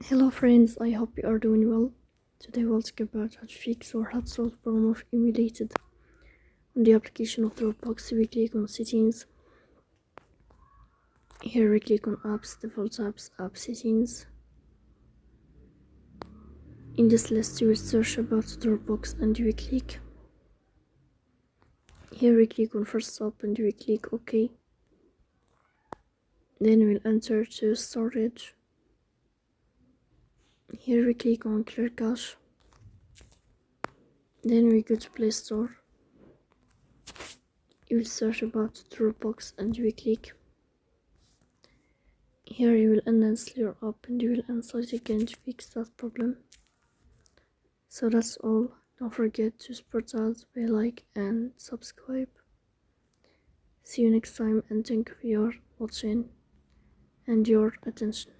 Hello friends, I hope you are doing well. Today we'll talk about how to fix or how to solve the problem of emulated. On the application of Dropbox, we click on settings. Here we click on apps, default apps, app settings. In this list you will search about Dropbox and you will click. Here we click on first stop and we click OK. Then we'll enter to storage. Here we click on clear cache. Then we go to Play Store. You will search about Dropbox and you will click. Here you will uninstall your app and you will install it again to fix that problem. So that's all. Don't forget to support us by like and subscribe. See you next time and thank you for your watching and your attention.